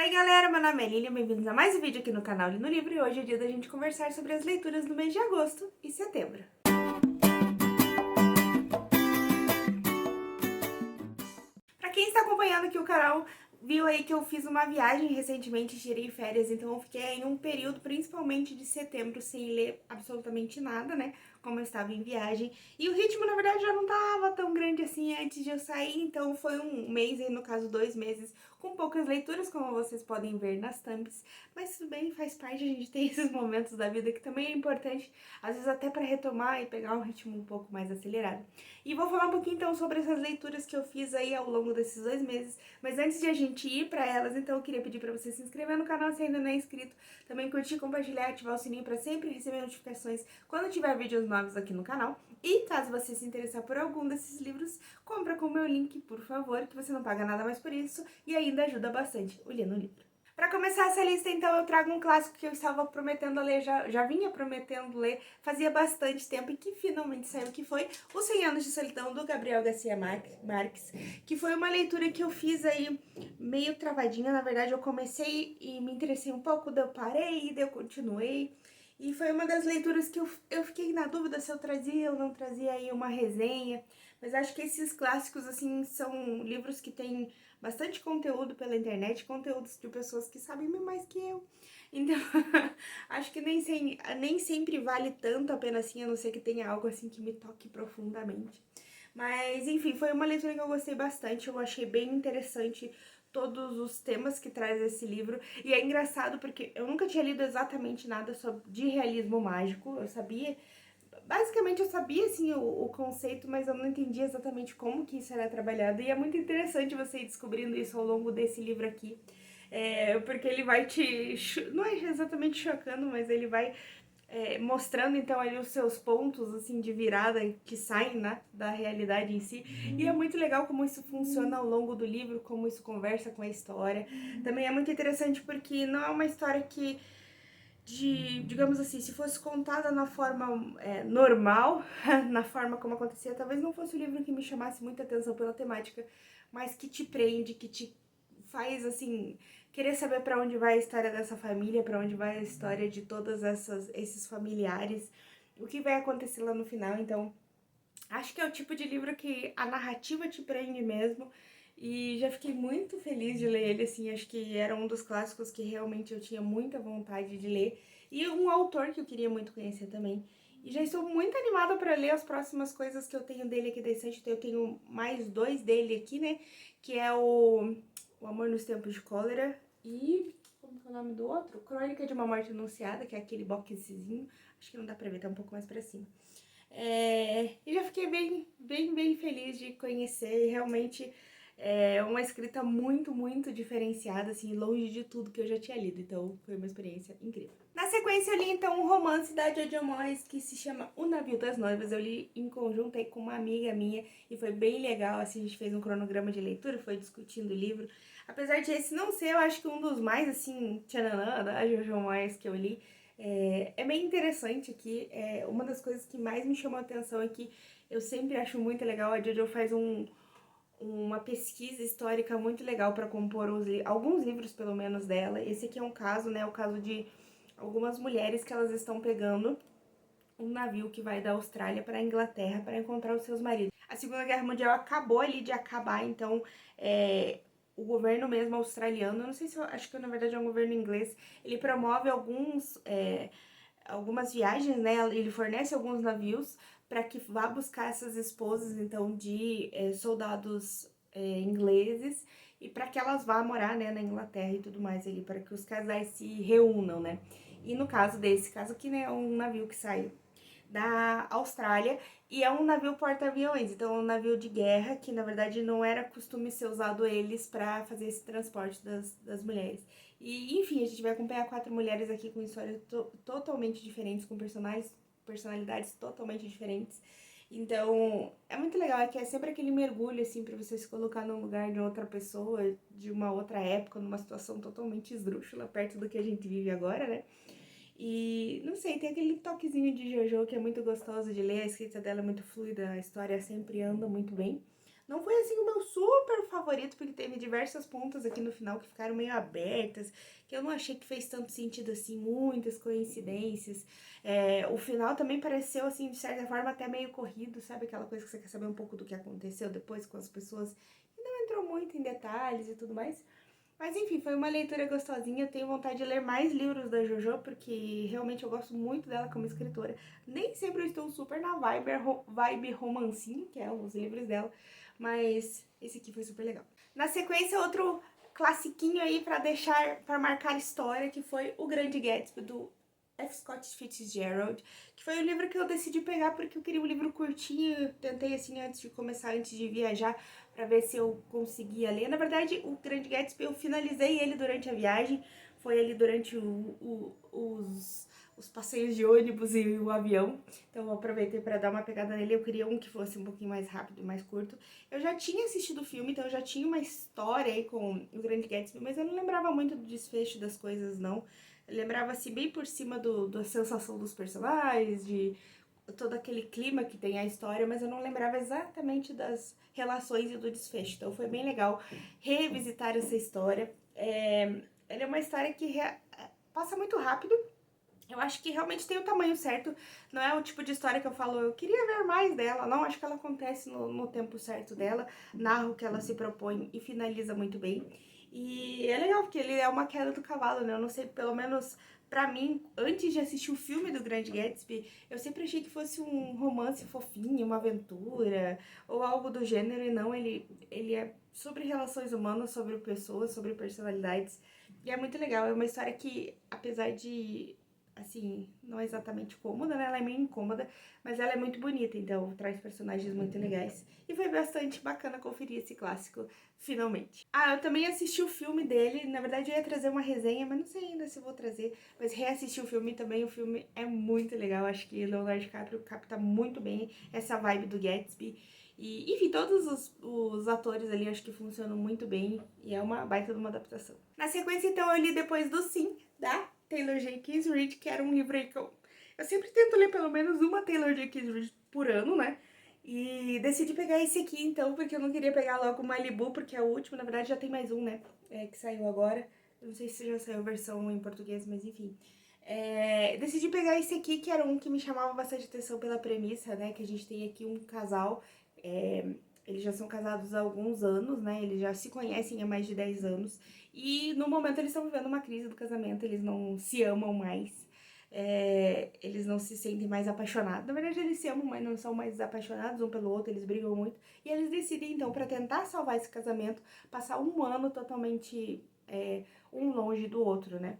Oi galera, meu nome é Lilian, bem-vindos a mais um vídeo aqui no canal Li no Livro e hoje é dia da gente conversar sobre as leituras do mês de agosto e setembro. Pra quem está acompanhando aqui o canal, viu aí que eu fiz uma viagem recentemente, tirei férias, então eu fiquei em um período, principalmente de setembro, sem ler absolutamente nada, né? Como eu estava em viagem. E o ritmo, na verdade, já não tava tão grande assim antes de eu sair, então foi um mês, aí no caso 2 meses, com poucas leituras, como vocês podem ver nas thumbs. Mas tudo bem, faz parte, a gente tem esses momentos da vida que também é importante, às vezes até para retomar e pegar um ritmo um pouco mais acelerado. E vou falar um pouquinho então sobre essas leituras que eu fiz aí ao longo desses 2 meses, mas antes de a gente ir para elas, então eu queria pedir para você se inscrever no canal se ainda não é inscrito, também curtir, compartilhar, ativar o sininho para sempre receber notificações quando tiver vídeos novos aqui no canal. E caso você se interessar por algum desses livros, compra com o meu link, por favor, que você não paga nada mais por isso e ainda ajuda bastante o Li no Livro. Para começar essa lista, então, eu trago um clássico que eu estava prometendo ler, já vinha prometendo ler fazia bastante tempo e que finalmente saiu, que foi Os 100 Anos de Solidão, do Gabriel Garcia Marques, que foi uma leitura que eu fiz aí meio travadinha, na verdade eu comecei e me interessei um pouco, daí eu parei, daí eu continuei, e foi uma das leituras que eu fiquei na dúvida se eu trazia ou não trazia aí uma resenha, mas acho que esses clássicos, assim, são livros que têm bastante conteúdo pela internet, conteúdos de pessoas que sabem bem mais que eu. Então, acho que nem sempre vale tanto a pena assim, a não ser que tenha algo assim que me toque profundamente. Mas, enfim, foi uma leitura que eu gostei bastante, eu achei bem interessante todos os temas que traz esse livro. E é engraçado porque eu nunca tinha lido exatamente nada de realismo mágico, eu sabia... Basicamente eu sabia, assim, o conceito, mas eu não entendia exatamente como que isso era trabalhado. E é muito interessante você ir descobrindo isso ao longo desse livro aqui. Porque ele vai te... não é exatamente chocando, mas ele vai mostrando, então, ali os seus pontos, assim, de virada que saem, né, da realidade em si. E é muito legal como isso funciona ao longo do livro, como isso conversa com a história. Também é muito interessante porque não é uma história que digamos assim, se fosse contada na forma normal, na forma como acontecia, talvez não fosse o livro que me chamasse muita atenção pela temática, mas que te prende, que te faz, assim, querer saber para onde vai a história dessa família, para onde vai a história de todos esses familiares, o que vai acontecer lá no final. Então, acho que é o tipo de livro que a narrativa te prende mesmo, e já fiquei muito feliz de ler ele, assim, acho que era um dos clássicos que realmente eu tinha muita vontade de ler, e um autor que eu queria muito conhecer também. E já estou muito animada para ler as próximas coisas que eu tenho dele aqui da estante. Eu tenho mais 2 dele aqui, né, que é o Amor nos Tempos de Cólera e... como que é o nome do outro? Crônica de uma Morte Anunciada, que é aquele boxezinho, acho que não dá pra ver, tá um pouco mais pra cima. E já fiquei bem feliz de conhecer, realmente uma escrita muito diferenciada, assim, longe de tudo que eu já tinha lido, então foi uma experiência incrível. Na sequência eu li então um romance da Jojo Moyes que se chama O Navio das Noivas. Eu li em conjunto aí com uma amiga minha e foi bem legal, assim, a gente fez um cronograma de leitura, foi discutindo o livro. Apesar de esse não ser, eu acho que um dos mais, assim, tchananã da Jojo Moyes que eu li, é bem interessante aqui. Uma das coisas que mais me chamou a atenção é que eu sempre acho muito legal, a Jojo faz uma pesquisa histórica muito legal para compor alguns livros, pelo menos, dela. Esse aqui é um caso, né, o caso de algumas mulheres que elas estão pegando um navio que vai da Austrália para a Inglaterra para encontrar os seus maridos. A Segunda Guerra Mundial acabou ali de acabar, então o governo mesmo australiano, eu não sei se acho que na verdade é um governo inglês, ele promove algumas viagens, né? Ele fornece alguns navios para que vá buscar essas esposas, então, de soldados ingleses, e para que elas vá morar, né, na Inglaterra e tudo mais ali, para que os casais se reúnam, né? E no caso desse caso aqui, né, é um navio que sai da Austrália e é um navio porta-aviões, então é um navio de guerra que na verdade não era costume ser usado eles para fazer esse transporte das mulheres. E enfim, a gente vai acompanhar 4 mulheres aqui com histórias totalmente diferentes, com personalidades totalmente diferentes. Então, é muito legal, é que é sempre aquele mergulho, assim, pra você se colocar no lugar de outra pessoa, de uma outra época, numa situação totalmente esdrúxula, perto do que a gente vive agora, né? E, não sei, tem aquele toquezinho de Jojo que é muito gostoso de ler, a escrita dela é muito fluida, a história sempre anda muito bem. Não foi assim o meu super favorito, porque teve diversas pontas aqui no final que ficaram meio abertas, que eu não achei que fez tanto sentido assim, muitas coincidências. O final também pareceu, assim, de certa forma, até meio corrido, sabe? Aquela coisa que você quer saber um pouco do que aconteceu depois com as pessoas. E não entrou muito em detalhes e tudo mais. Mas enfim, foi uma leitura gostosinha. Eu tenho vontade de ler mais livros da JoJo, porque realmente eu gosto muito dela como escritora. Nem sempre eu estou super na vibe romancinho, que é os livros dela, mas esse aqui foi super legal. Na sequência, outro classiquinho aí pra deixar, pra marcar história, que foi O Grande Gatsby, do F. Scott Fitzgerald, que foi o livro que eu decidi pegar porque eu queria um livro curtinho. Eu tentei assim antes de começar, antes de viajar, pra ver se eu conseguia ler. Na verdade, o Grande Gatsby eu finalizei ele durante a viagem, foi ali durante os passeios de ônibus e o avião. Então eu aproveitei para dar uma pegada nele. Eu queria um que fosse um pouquinho mais rápido e mais curto. Eu já tinha assistido o filme, então eu já tinha uma história aí com o Grande Gatsby, mas eu não lembrava muito do desfecho das coisas, não. Eu lembrava assim bem por cima da sensação dos personagens, de todo aquele clima que tem a história, mas eu não lembrava exatamente das relações e do desfecho. Então foi bem legal revisitar essa história. Ela é uma história que passa muito rápido. Eu acho que realmente tem o tamanho certo. Não é o tipo de história que eu falo, eu queria ver mais dela. Não, acho que ela acontece no tempo certo dela, narra o que ela se propõe e finaliza muito bem. E é legal, porque ele é uma queda do cavalo, né? Eu não sei, pelo menos pra mim, antes de assistir o filme do Grande Gatsby, eu sempre achei que fosse um romance fofinho, uma aventura, ou algo do gênero, e não, ele é sobre relações humanas, sobre pessoas, sobre personalidades. E é muito legal, é uma história que, apesar de assim, não é exatamente cômoda, né? Ela é meio incômoda, mas ela é muito bonita, então traz personagens muito legais. E foi bastante bacana conferir esse clássico, finalmente. Ah, eu também assisti o filme dele, na verdade eu ia trazer uma resenha, mas não sei ainda se vou trazer. Mas reassisti o filme também, o filme é muito legal, acho que Leonardo DiCaprio capta muito bem essa vibe do Gatsby. E, enfim, todos os atores ali acho que funcionam muito bem e é uma baita de uma adaptação. Na sequência, então, eu li Depois do Sim, da Taylor Jenkins Reid, que era um livro aí que eu sempre tento ler pelo menos uma Taylor Jenkins Reid por ano, né? E decidi pegar esse aqui, então, porque eu não queria pegar logo o Malibu, porque é o último, na verdade já tem mais um, né? Que saiu agora. Eu não sei se já saiu a versão em português, mas enfim. Decidi pegar esse aqui, que era um que me chamava bastante atenção pela premissa, né? Que a gente tem aqui um casal, eles já são casados há alguns anos, né? Eles já se conhecem há mais de 10 anos. E no momento eles estão vivendo uma crise do casamento, eles não se amam mais. Eles não se sentem mais apaixonados. Na verdade, eles se amam, mas não são mais apaixonados um pelo outro, eles brigam muito. E eles decidem, então, para tentar salvar esse casamento, passar um ano totalmente um longe do outro, né?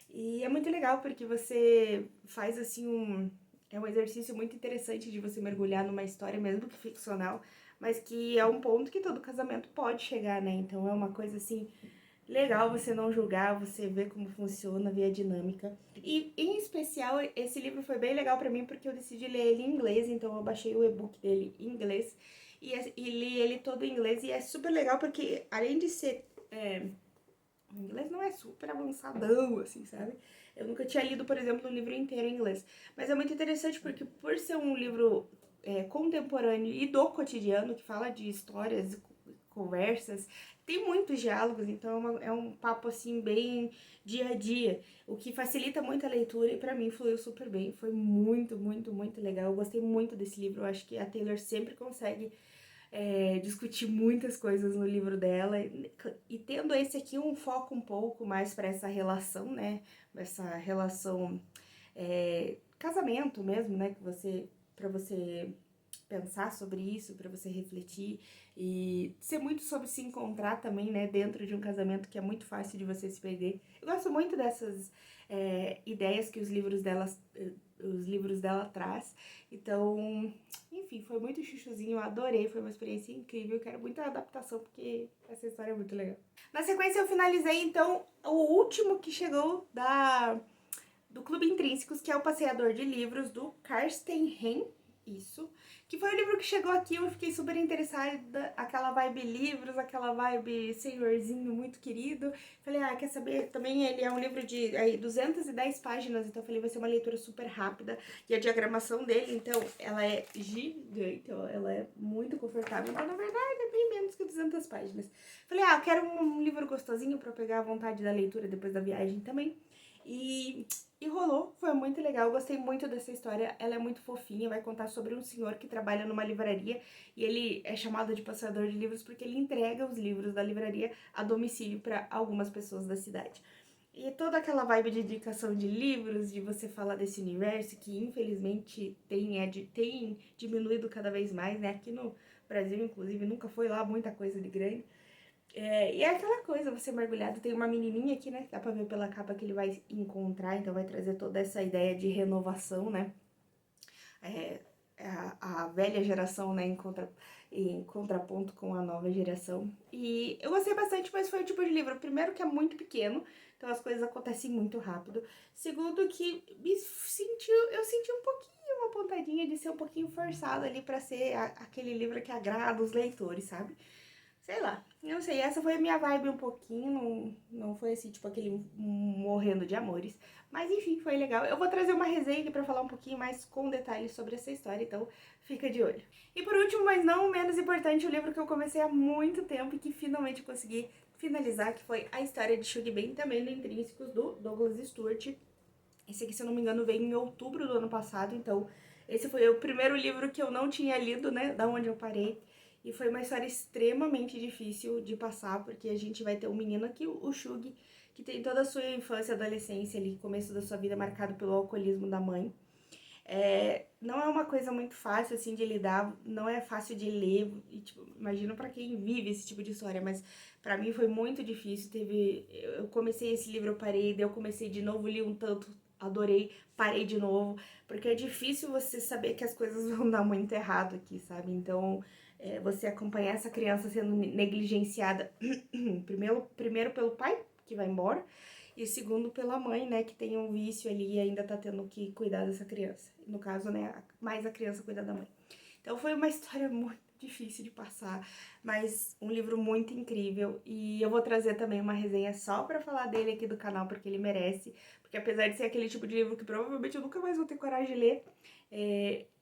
E é muito legal porque você faz assim é um exercício muito interessante de você mergulhar numa história, mesmo que ficcional, mas que é um ponto que todo casamento pode chegar, né? Então é uma coisa assim legal você não julgar, você ver como funciona, ver a dinâmica. E em especial esse livro foi bem legal pra mim porque eu decidi ler ele em inglês, então eu baixei o e-book dele em inglês e li ele todo em inglês e é super legal porque além de ser o inglês não é super avançadão, assim, sabe? Eu nunca tinha lido, por exemplo, um livro inteiro em inglês. Mas é muito interessante porque, por ser um livro contemporâneo e do cotidiano, que fala de histórias, conversas, tem muitos diálogos, então é um papo, assim, bem dia a dia, o que facilita muito a leitura e pra mim fluiu super bem. Foi muito, muito, muito legal. Eu gostei muito desse livro. Eu acho que a Taylor sempre consegue discutir muitas coisas no livro dela e tendo esse aqui um foco um pouco mais para essa relação, né? Essa relação casamento mesmo, né? Que você para você pensar sobre isso, para você refletir e ser muito sobre se encontrar também, né? Dentro de um casamento que é muito fácil de você se perder. Eu gosto muito dessas ideias que os livros dela traz. Então, enfim, foi muito chuchuzinho, eu adorei, foi uma experiência incrível, eu quero muito a adaptação porque essa história é muito legal. Na sequência eu finalizei então o último que chegou do Clube Intrínsecos, que é o Passeador de Livros, do Karsten Hen. Isso. Que foi o livro que chegou aqui, eu fiquei super interessada, aquela vibe livros, aquela vibe senhorzinho muito querido. Falei, quer saber? Também ele é um livro de 210 páginas, então eu falei, vai ser uma leitura super rápida. E a diagramação dele, então, ela é gigante, ó, ela é muito confortável. Então, na verdade, é bem menos que 200 páginas. Falei, eu quero um livro gostosinho pra pegar a vontade da leitura depois da viagem também. E rolou, foi muito legal, eu gostei muito dessa história, ela é muito fofinha, vai contar sobre um senhor que trabalha numa livraria e ele é chamado de passeador de livros porque ele entrega os livros da livraria a domicílio para algumas pessoas da cidade. E toda aquela vibe de indicação de livros, de você falar desse universo que infelizmente tem diminuído cada vez mais, né? Aqui no Brasil, inclusive, nunca foi lá muita coisa de grande. E é aquela coisa, você mergulhado, tem uma menininha aqui, né, dá pra ver pela capa que ele vai encontrar, então vai trazer toda essa ideia de renovação, né, a velha geração, né, em contraponto com a nova geração. E eu gostei bastante, mas foi o tipo de livro, primeiro que é muito pequeno, então as coisas acontecem muito rápido. Segundo que eu senti um pouquinho, uma pontadinha de ser um pouquinho forçado ali pra ser aquele livro que agrada os leitores, sabe? Sei lá, não sei, essa foi a minha vibe um pouquinho, não foi assim, tipo, aquele morrendo de amores. Mas enfim, foi legal. Eu vou trazer uma resenha aqui pra falar um pouquinho mais com detalhes sobre essa história, então fica de olho. E por último, mas não menos importante, o livro que eu comecei há muito tempo e que finalmente consegui finalizar, que foi A História de Shug Ben, também no Intrínsecos, do Douglas Stuart. Esse aqui, se eu não me engano, veio em outubro do ano passado, então esse foi o primeiro livro que eu não tinha lido, né, da onde eu parei. E foi uma história extremamente difícil de passar, porque a gente vai ter um menino aqui, o Shug, que tem toda a sua infância e adolescência ali, começo da sua vida marcado pelo alcoolismo da mãe. Não é uma coisa muito fácil, assim, de lidar, não é fácil de ler, e, tipo, imagino pra quem vive esse tipo de história, mas pra mim foi muito difícil. Eu comecei esse livro, eu parei, daí eu comecei de novo, li um tanto, adorei, parei de novo, porque é difícil você saber que as coisas vão dar muito errado aqui, sabe? Então, você acompanhar essa criança sendo negligenciada, primeiro pelo pai, que vai embora, e segundo pela mãe, né, que tem um vício ali e ainda tá tendo que cuidar dessa criança. No caso, né, mais a criança cuida da mãe. Então foi uma história muito difícil de passar, mas um livro muito incrível, e eu vou trazer também uma resenha só pra falar dele aqui do canal, porque ele merece, porque apesar de ser aquele tipo de livro que provavelmente eu nunca mais vou ter coragem de ler,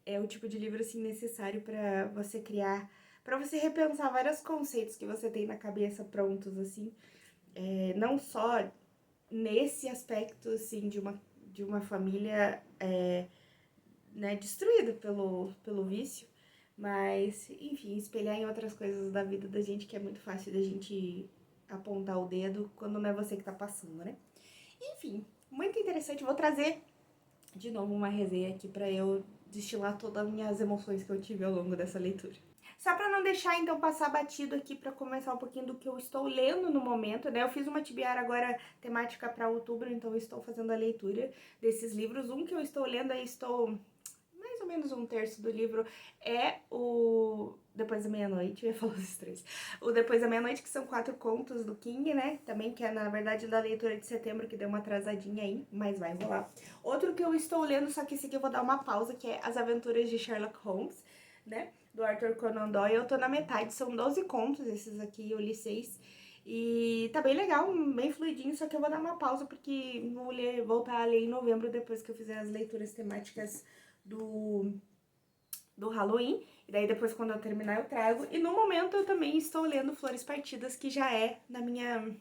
é o tipo de livro, assim, necessário pra você criar, pra você repensar vários conceitos que você tem na cabeça prontos, assim, não só nesse aspecto, assim, de uma família, né, destruída pelo vício, mas, enfim, espelhar em outras coisas da vida da gente, que é muito fácil da gente apontar o dedo quando não é você que tá passando, né? Enfim, muito interessante. Vou trazer de novo uma resenha aqui pra eu destilar todas as minhas emoções que eu tive ao longo dessa leitura. Só pra não deixar, então, passar batido aqui pra começar um pouquinho do que eu estou lendo no momento, né? Eu fiz uma tibiara agora temática pra outubro, então eu estou fazendo a leitura desses livros. Um que eu estou lendo, aí estou mais ou menos um terço do livro, é o Depois da Meia-Noite, eu ia falar os três. O Depois da Meia-Noite, que são 4 contos do King, né? Também, que é, na verdade, da leitura de setembro, que deu uma atrasadinha aí, mas vai rolar. Outro que eu estou lendo, só que esse aqui eu vou dar uma pausa, que é As Aventuras de Sherlock Holmes, né? Do Arthur Conan Doyle. Eu tô na metade, são 12 contos, esses aqui eu li 6. E tá bem legal, bem fluidinho, só que eu vou dar uma pausa porque vou voltar a ler em novembro, depois que eu fizer as leituras temáticas do Halloween. E daí depois, quando eu terminar, eu trago. E no momento eu também estou lendo Flores Partidas, que já é na minha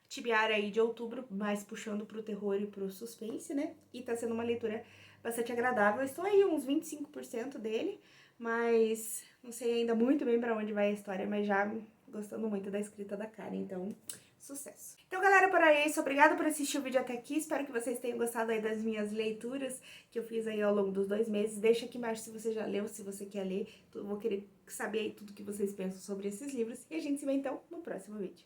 tibiara aí de outubro, mais puxando pro terror e pro suspense, né? E tá sendo uma leitura bastante agradável. Eu estou aí uns 25% dele, mas não sei ainda muito bem pra onde vai a história, mas já gostando muito da escrita da Karen, então sucesso. Então, galera, por aí é isso. Obrigada por assistir o vídeo até aqui. Espero que vocês tenham gostado aí das minhas leituras que eu fiz aí ao longo dos 2 meses. Deixa aqui embaixo se você já leu, se você quer ler. Eu vou querer saber aí tudo que vocês pensam sobre esses livros. E a gente se vê, então, no próximo vídeo.